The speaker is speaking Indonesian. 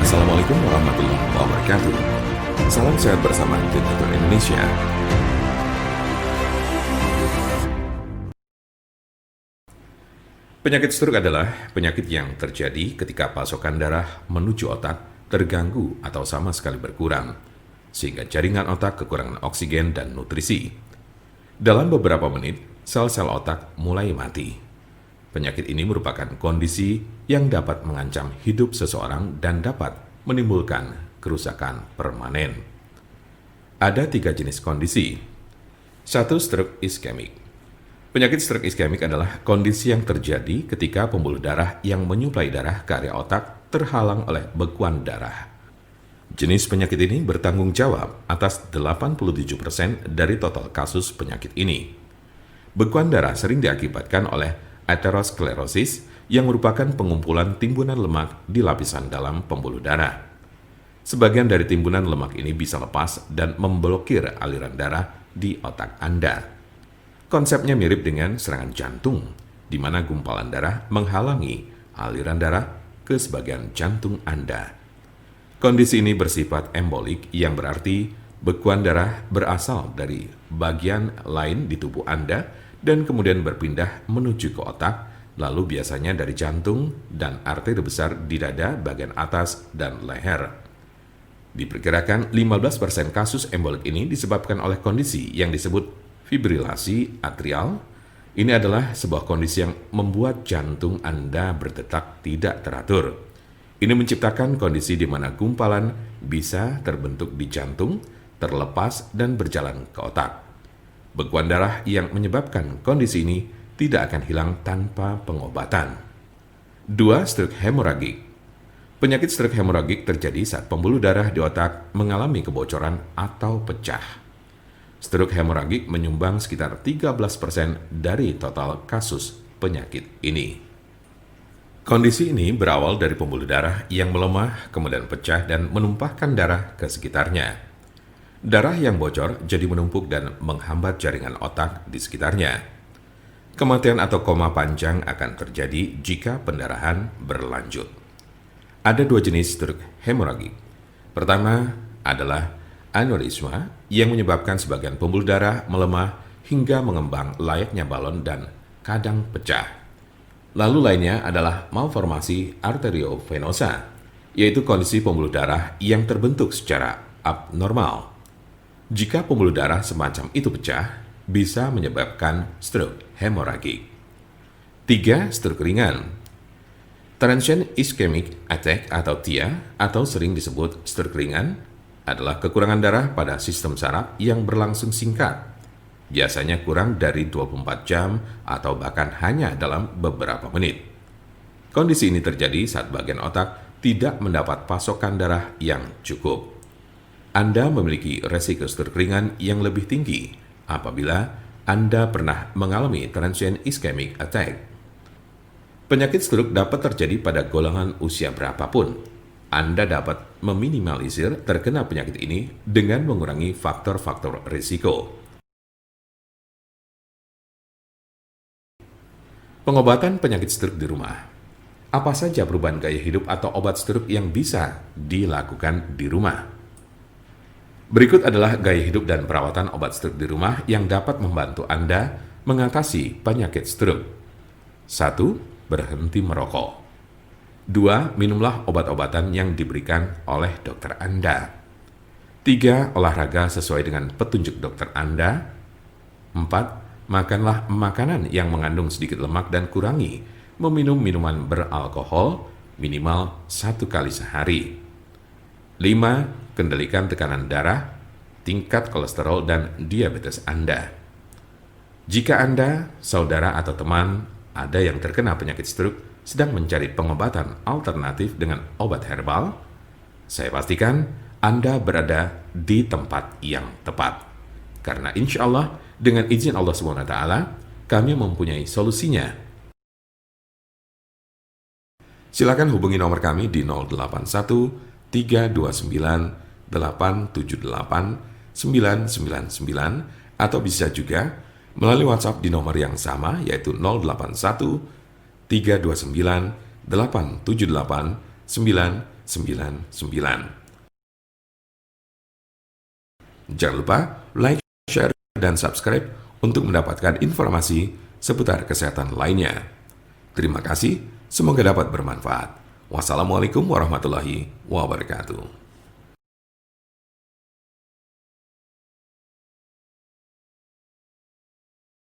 Assalamualaikum warahmatullahi wabarakatuh. Salam sehat bersama Detektor Indonesia. Penyakit stroke adalah penyakit yang terjadi ketika pasokan darah menuju otak terganggu atau sama sekali berkurang, sehingga jaringan otak kekurangan oksigen dan nutrisi. Dalam beberapa menit, sel-sel otak mulai mati. Penyakit ini merupakan kondisi yang dapat mengancam hidup seseorang dan dapat menimbulkan kerusakan permanen. Ada 3 jenis kondisi. 1. Stroke iskemik. Penyakit stroke iskemik adalah kondisi yang terjadi ketika pembuluh darah yang menyuplai darah ke area otak terhalang oleh bekuan darah. Jenis penyakit ini bertanggung jawab atas 87% dari total kasus penyakit ini. Bekuan darah sering diakibatkan oleh aterosklerosis yang merupakan pengumpulan timbunan lemak di lapisan dalam pembuluh darah. Sebagian dari timbunan lemak ini bisa lepas dan memblokir aliran darah di otak Anda. Konsepnya mirip dengan serangan jantung, di mana gumpalan darah menghalangi aliran darah ke sebagian jantung Anda. Kondisi ini bersifat embolik, yang berarti bekuan darah berasal dari bagian lain di tubuh Anda dan kemudian berpindah menuju ke otak, lalu biasanya dari jantung dan arteri besar di dada bagian atas dan leher. Diperkirakan 15% kasus embolik ini disebabkan oleh kondisi yang disebut fibrilasi atrial. Ini adalah sebuah kondisi yang membuat jantung Anda berdetak tidak teratur. Ini menciptakan kondisi di mana gumpalan bisa terbentuk di jantung, terlepas dan berjalan ke otak. Bekuan darah yang menyebabkan kondisi ini tidak akan hilang tanpa pengobatan. 2. Stroke hemoragik. Penyakit stroke hemoragik terjadi saat pembuluh darah di otak mengalami kebocoran atau pecah. Stroke hemoragik menyumbang sekitar 13% dari total kasus penyakit ini. Kondisi ini berawal dari pembuluh darah yang melemah, kemudian pecah dan menumpahkan darah ke sekitarnya. Darah yang bocor jadi menumpuk dan menghambat jaringan otak di sekitarnya. Kematian atau koma panjang akan terjadi jika pendarahan berlanjut. Ada 2 jenis stroke hemoragik. Pertama adalah aneurisma yang menyebabkan sebagian pembuluh darah melemah hingga mengembang layaknya balon dan kadang pecah. Lalu lainnya adalah malformasi arteriovenosa, yaitu kondisi pembuluh darah yang terbentuk secara abnormal. Jika pembuluh darah semacam itu pecah, bisa menyebabkan stroke hemoragik. 3. Stroke ringan. Transient ischemic attack atau TIA, atau sering disebut stroke ringan, adalah kekurangan darah pada sistem saraf yang berlangsung singkat, biasanya kurang dari 24 jam atau bahkan hanya dalam beberapa menit. Kondisi ini terjadi saat bagian otak tidak mendapat pasokan darah yang cukup. Anda memiliki resiko stroke ringan yang lebih tinggi apabila Anda pernah mengalami transient ischemic attack. Penyakit stroke dapat terjadi pada golongan usia berapapun. Anda dapat meminimalisir terkena penyakit ini dengan mengurangi faktor-faktor risiko. Pengobatan penyakit stroke di rumah. Apa saja perubahan gaya hidup atau obat stroke yang bisa dilakukan di rumah? Berikut adalah gaya hidup dan perawatan obat stroke di rumah yang dapat membantu Anda mengatasi penyakit stroke. 1. Berhenti merokok. 2. Minumlah obat-obatan yang diberikan oleh dokter Anda. 3. Olahraga sesuai dengan petunjuk dokter Anda. 4. Makanlah makanan yang mengandung sedikit lemak dan kurangi meminum minuman beralkohol minimal 1 kali sehari. 5. Kendalikan tekanan darah, tingkat kolesterol, dan diabetes Anda. Jika Anda, saudara, atau teman ada yang terkena penyakit stroke sedang mencari pengobatan alternatif dengan obat herbal, saya pastikan Anda berada di tempat yang tepat. Karena insya Allah, dengan izin Allah SWT, kami mempunyai solusinya. Silakan hubungi nomor kami di 081 329 878 999 atau bisa juga melalui WhatsApp di nomor yang sama, yaitu 081 329 878 999. Jangan lupa like, share, dan subscribe untuk mendapatkan informasi seputar kesehatan lainnya. Terima kasih, semoga dapat bermanfaat. Wassalamualaikum warahmatullahi wabarakatuh.